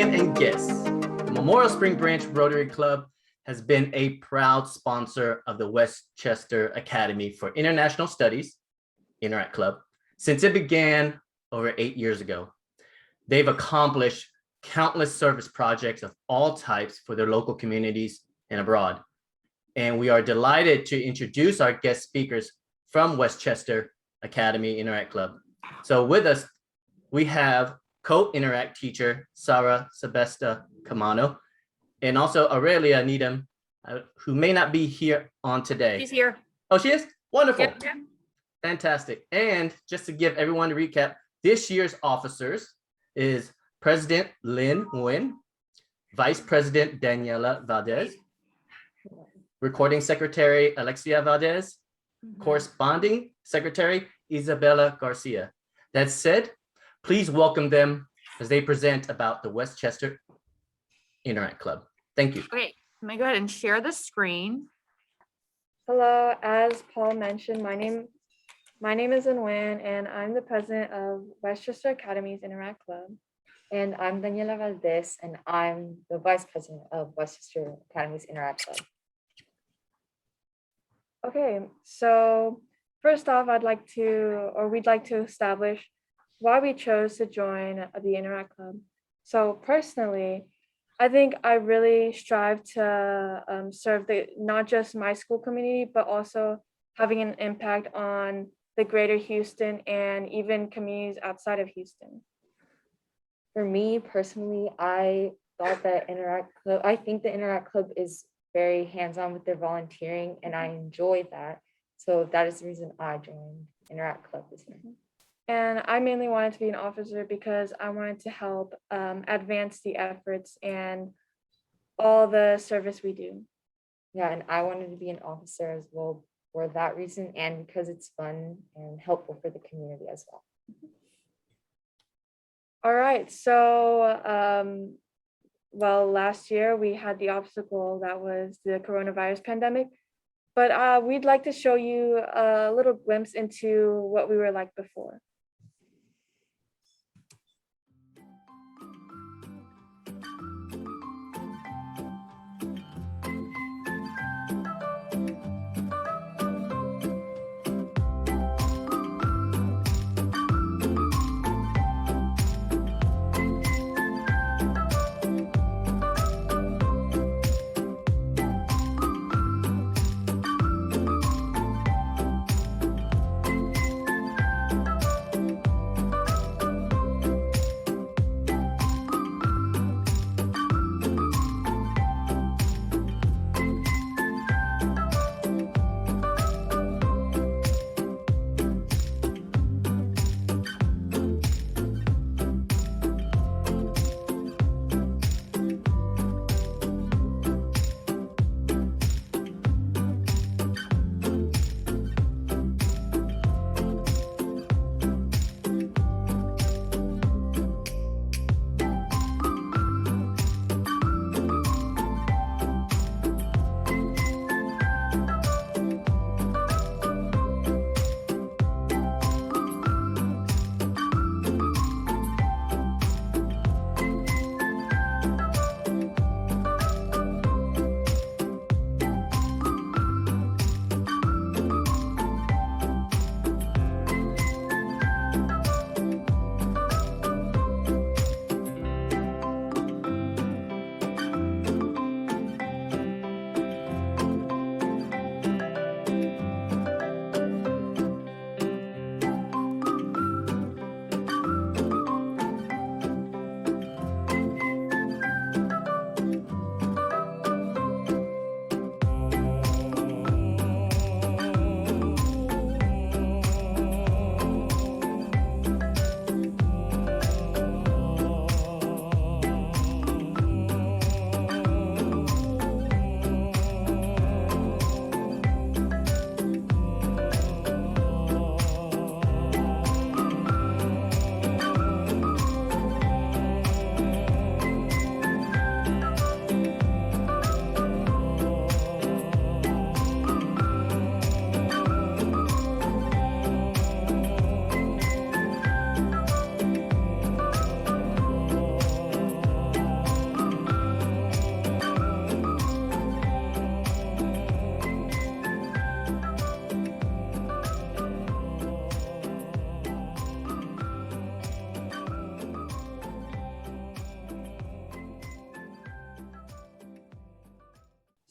Nguyen and guests, the Memorial Spring Branch Rotary Club has been a proud sponsor of the Westchester Academy for International Studies, Interact Club, since it began over 8 years ago. They've accomplished countless service projects of all types for their local communities and abroad. And we are delighted to introduce our guest speakers from Westchester Academy Interact Club. So with us, we have co-Interact teacher, Sarah Sebesta Camano, and also Aurelia Needham, who may not be here on today. She's here. Oh, she is? Wonderful. Yep. Fantastic. And just to give everyone a recap, this year's officers is President Lynn, Nguyen, Vice President Daniela Valdes, Recording Secretary Alexia Valdes, Corresponding Secretary Isabella Garcia. That said, please welcome them as they present about the Westchester Interact Club. Thank you. Okay, let me go ahead and share the screen. Hello, as Paul mentioned, my name is Nguyen, and I'm the president of Westchester Academy's Interact Club. And I'm Daniela Valdes, and I'm the vice president of Westchester Academy's Interact Club. Okay, so first off, we'd like to establish why we chose to join the Interact Club. So personally, I think I really strive to serve not just my school community, but also having an impact on the greater Houston and even communities outside of Houston. For me personally, I think the Interact Club is very hands-on with their volunteering, and I enjoy that. So that is the reason I joined Interact Club this year. And I mainly wanted to be an officer because I wanted to help advance the efforts and all the service we do. Yeah, and I wanted to be an officer as well for that reason, and because it's fun and helpful for the community as well. All right, so well, last year we had the obstacle that was the coronavirus pandemic, but we'd like to show you a little glimpse into what we were like before.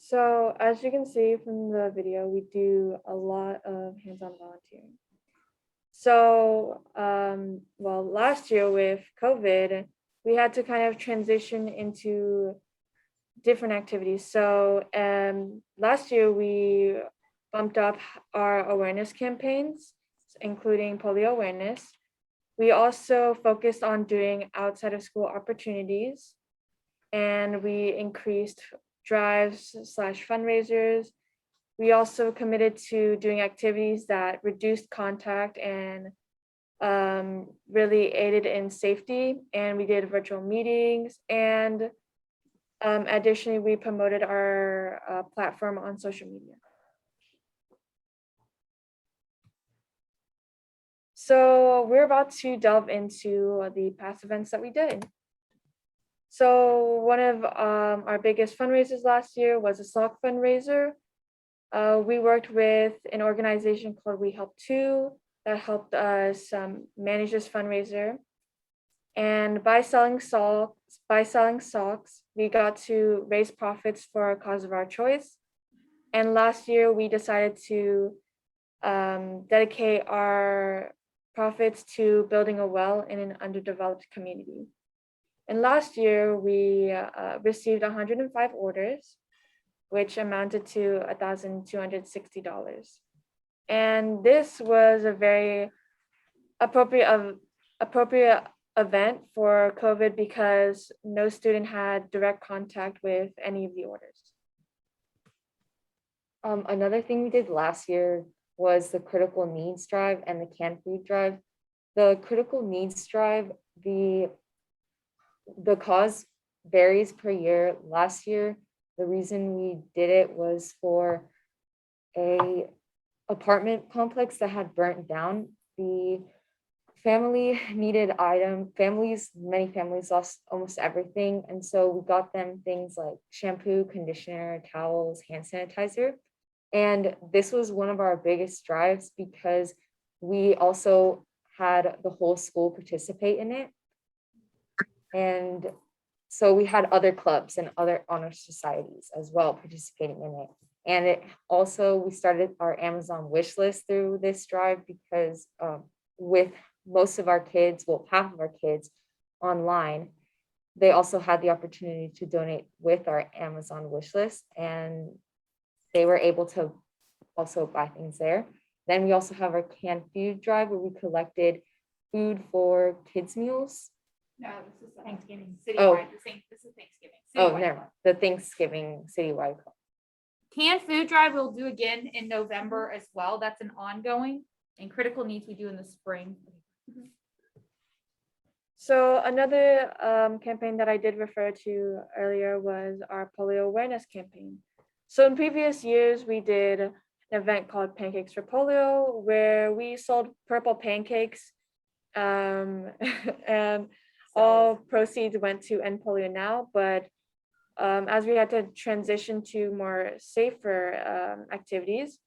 So as you can see from the video, we do a lot of hands-on volunteering. So, well, last year with COVID, we had to kind of transition into different activities. So, last year we bumped up our awareness campaigns, including polio awareness. We also focused on doing outside of school opportunities, and we increased drives / fundraisers. We also committed to doing activities that reduced contact and really aided in safety. And we did virtual meetings. And additionally, we promoted our platform on social media. So we're about to delve into the past events that we did. So one of our biggest fundraisers last year was a sock fundraiser. We worked with an organization called We Help Too that helped us manage this fundraiser. And by selling socks, we got to raise profits for a cause of our choice. And last year, we decided to dedicate our profits to building a well in an underdeveloped community. And last year, we received 105 orders, which amounted to $1,260. And this was a very appropriate event for COVID because no student had direct contact with any of the orders. Another thing we did last year was the critical needs drive and the canned food drive. The critical needs drive, the cause varies per year. Last year, the reason we did it was for a apartment complex that had burnt down. The family needed many families lost almost everything. And so we got them things like shampoo, conditioner, towels, hand sanitizer. And this was one of our biggest drives because we also had the whole school participate in it. And so we had other clubs and other honor societies as well participating in it. And we started our Amazon wish list through this drive because with most of our kids, well, half of our kids online, they also had the opportunity to donate with our Amazon wish list, and they were able to also buy things there. Then we also have our canned food drive where we collected food for kids' meals. No, this is Thanksgiving Oh. citywide. This is Thanksgiving. Oh, citywide. never mind. The Thanksgiving citywide. Canned food drive we'll do again in November as well. That's an ongoing. And critical needs we do in the spring. So another campaign that I did refer to earlier was our polio awareness campaign. So in previous years, we did an event called Pancakes for Polio, where we sold purple pancakes, and all proceeds went to End Polio Now. But as we had to transition to more safer activities,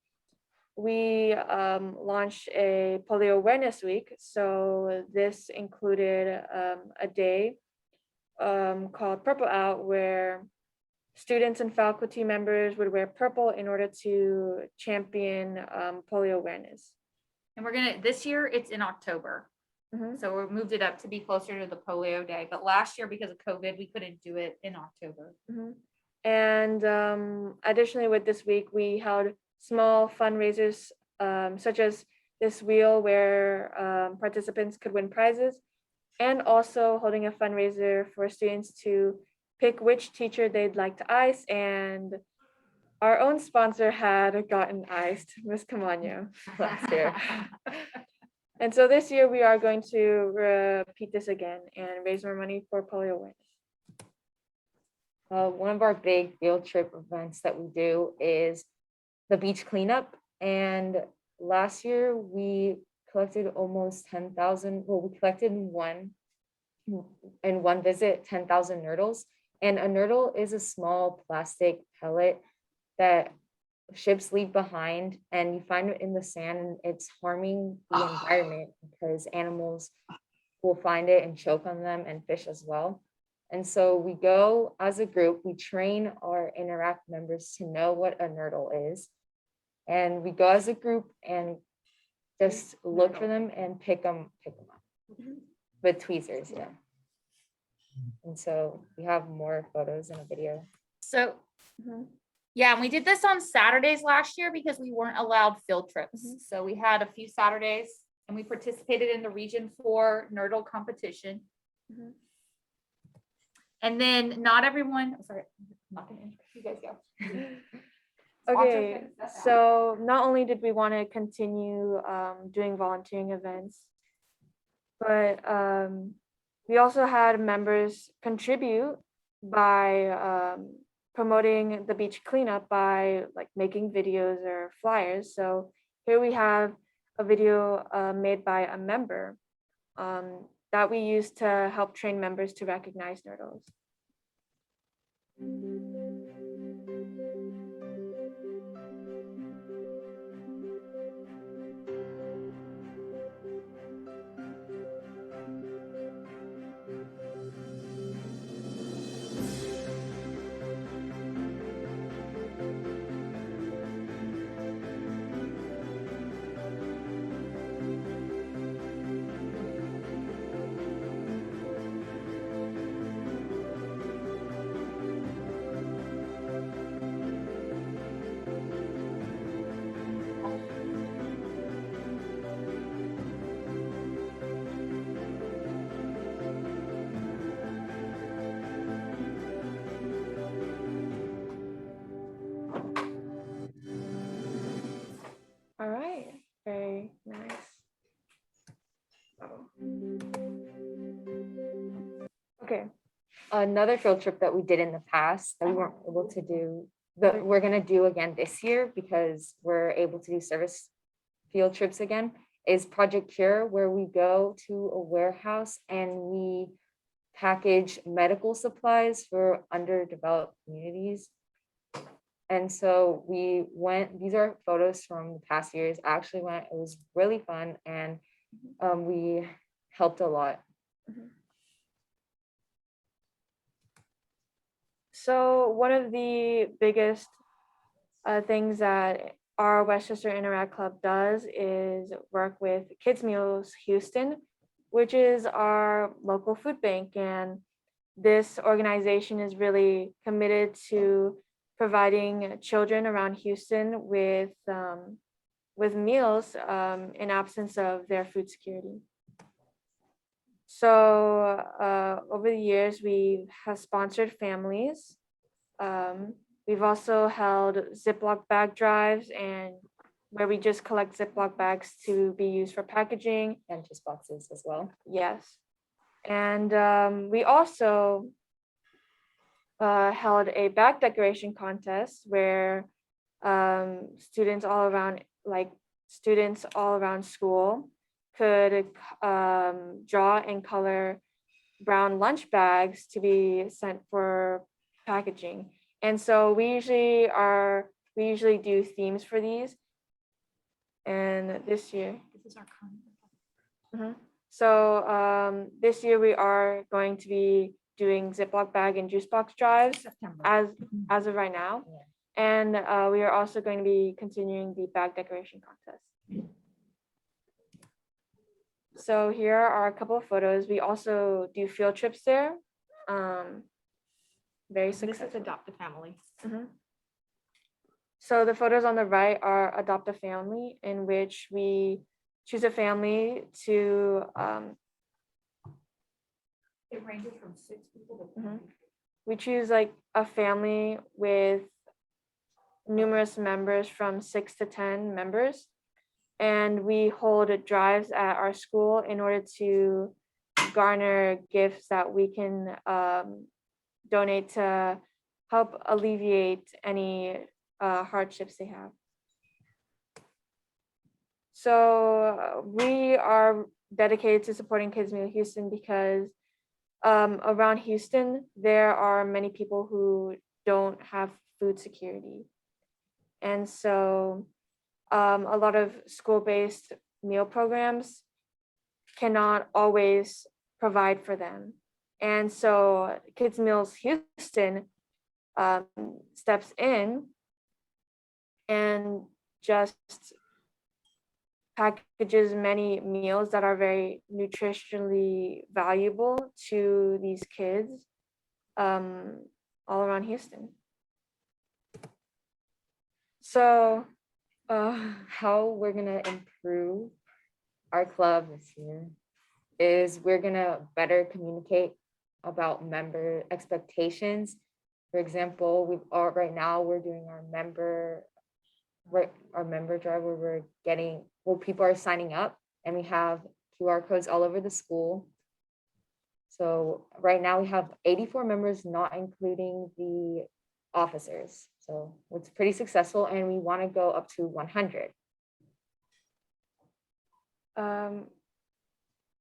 we launched a polio awareness week. So this included a day called Purple Out, where students and faculty members would wear purple in order to champion polio awareness. And this year it's in October. Mhm. So we moved it up to be closer to the polio day. But last year, because of COVID, we couldn't do it in October. Mhm. And additionally, with this week, we held small fundraisers, such as this wheel where participants could win prizes, and also holding a fundraiser for students to pick which teacher they'd like to ice. And our own sponsor had gotten iced, Miss Camaño, last year. And so this year we are going to repeat this again and raise more money for polio awareness. One of our big field trip events that we do is the beach cleanup. And last year we collected almost 10,000. Well, we collected in one visit 10,000 nurdles. And a nurdle is a small plastic pellet that ships leave behind, and you find it in the sand, and it's harming the environment because animals will find it and choke on them, and fish as well. And so we go as a group, we train our Interact members to know what a nurdle is. And we go as a group and just look for them and pick them up with tweezers, yeah. And so we have more photos and a video. So, yeah, and we did this on Saturdays last year because we weren't allowed field trips. So we had a few Saturdays and we participated in the Region 4 Nerdle competition. And then not everyone, sorry, I'm not gonna interrupt. You guys go. Okay, so not only did we want to continue doing volunteering events, but we also had members contribute by promoting the beach cleanup by like making videos or flyers. So here we have a video made by a member that we use to help train members to recognize nurdles. All right, very nice. Okay. Another field trip that we did in the past that we weren't able to do, that we're gonna do again this year because we're able to do service field trips again, is Project Cure, where we go to a warehouse and we package medical supplies for underdeveloped communities. And so we went, these are photos from the past years, actually went, it was really fun, and we helped a lot. So one of the biggest things that our Westchester Interact Club does is work with Kids Meals Houston, which is our local food bank. And this organization is really committed to providing children around Houston with meals in absence of their food security. So over the years, we have sponsored families. We've also held Ziploc bag drives and where we just collect Ziploc bags to be used for packaging. And just boxes as well. Yes. And we also held a bag decoration contest where students all around school could draw and color brown lunch bags to be sent for packaging. And so we usually do themes for these. And this year, This is our current. so this year we are going to be doing Ziploc bag and juice box drives September. as of right now. Yeah. And we are also going to be continuing the bag decoration contest. So here are a couple of photos. We also do field trips there. Very This is successful. Adopt a Family. So the photos on the right are Adopt a Family, in which we choose a family to It ranges from 6 people to we choose like a family with numerous members from 6 to 10 members. And we hold drives at our school in order to garner gifts that we can donate to help alleviate any hardships they have. So we are dedicated to supporting Kids Meal Houston because around Houston, there are many people who don't have food security. And so a lot of school-based meal programs cannot always provide for them. And so Kids Meals Houston steps in and just packages many meals that are very nutritionally valuable to these kids all around Houston. So How we're gonna improve our club this year is we're gonna better communicate about member expectations. For example, right now we're doing our member drive where we're getting, well, people are signing up and we have QR codes all over the school. So right now we have 84 members, not including the officers. So it's pretty successful and we want to go up to 100.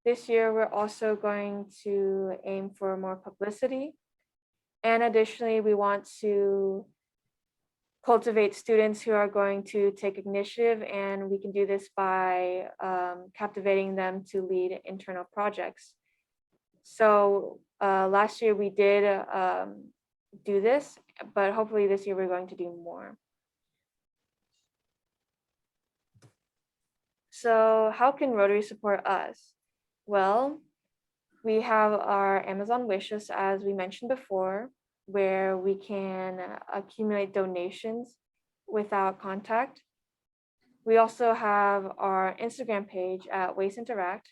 This year, we're also going to aim for more publicity. And additionally, we want to cultivate students who are going to take initiative, and we can do this by captivating them to lead internal projects. So last year we did do this, but hopefully this year we're going to do more. So how can Rotary support us? Well, we have our Amazon wishlist, as we mentioned before, where we can accumulate donations without contact. We also have our Instagram page at Waste Interact,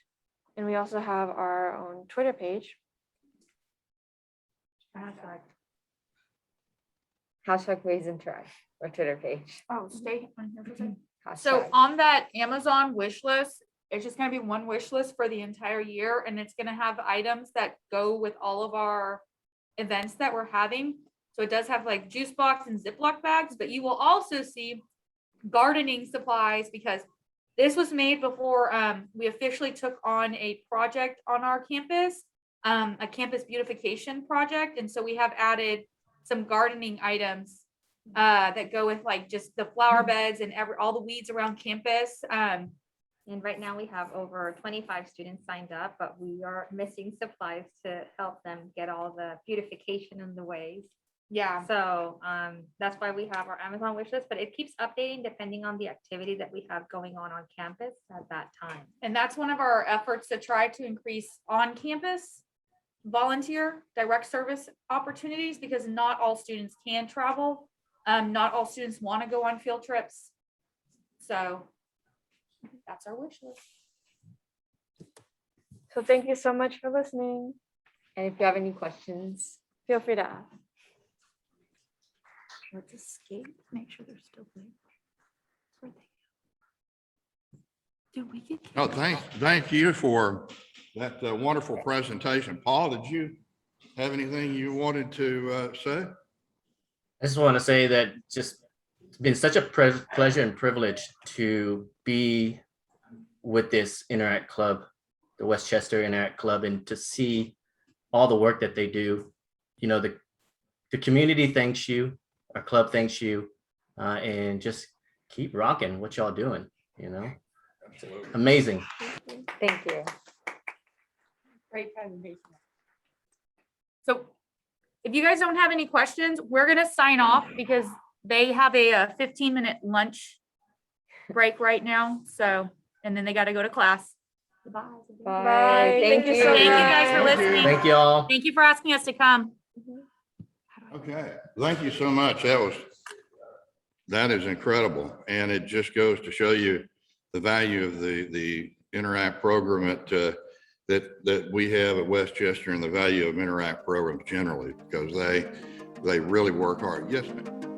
and we also have our own Twitter page. Hashtag Ways Interact, our Twitter page. Oh, stay on here for a second. Hashtag. So on that Amazon wish list, it's just gonna be one wish list for the entire year, and it's gonna have items that go with all of our events that we're having. So it does have like juice box and Ziploc bags, but you will also see gardening supplies, because this was made before we officially took on a project on our campus, a campus beautification project. And so we have added some gardening items that go with like just the flower beds and all the weeds around campus. And right now we have over 25 students signed up, but we are missing supplies to help them get all the beautification in the ways. Yeah. So that's why we have our Amazon wish list, but it keeps updating depending on the activity that we have going on campus at that time. And that's one of our efforts to try to increase on-campus volunteer direct service opportunities, because not all students can travel. Not all students want to go on field trips. So that's our wish list. So thank you so much for listening. And if you have any questions, Feel free to ask. Let's escape. Make sure they're still there. Where'd they go? Did we get? Oh, thank you for that wonderful presentation. Paul, did you have anything you wanted to say? I just want to say that just it's been such a pleasure and privilege to be with this Interact Club, the Westchester Interact Club, and to see all the work that they do. You know, the community thanks you, our club thanks you, and just keep rocking what y'all doing, you know? Absolutely. Amazing. thank you. Great presentation. So if you guys don't have any questions, we're gonna sign off because they have a 15-minute lunch break right now. So, and then they got to go to class. Goodbye. Bye. Thank you so Thank you guys for much. listening. Thank you all. Thank you for asking us to come. Okay, thank you so much. That is incredible. And it just goes to show you the value of the Interact program that we have at Westchester, and the value of Interact programs generally, because they really work hard. Yes, ma'am.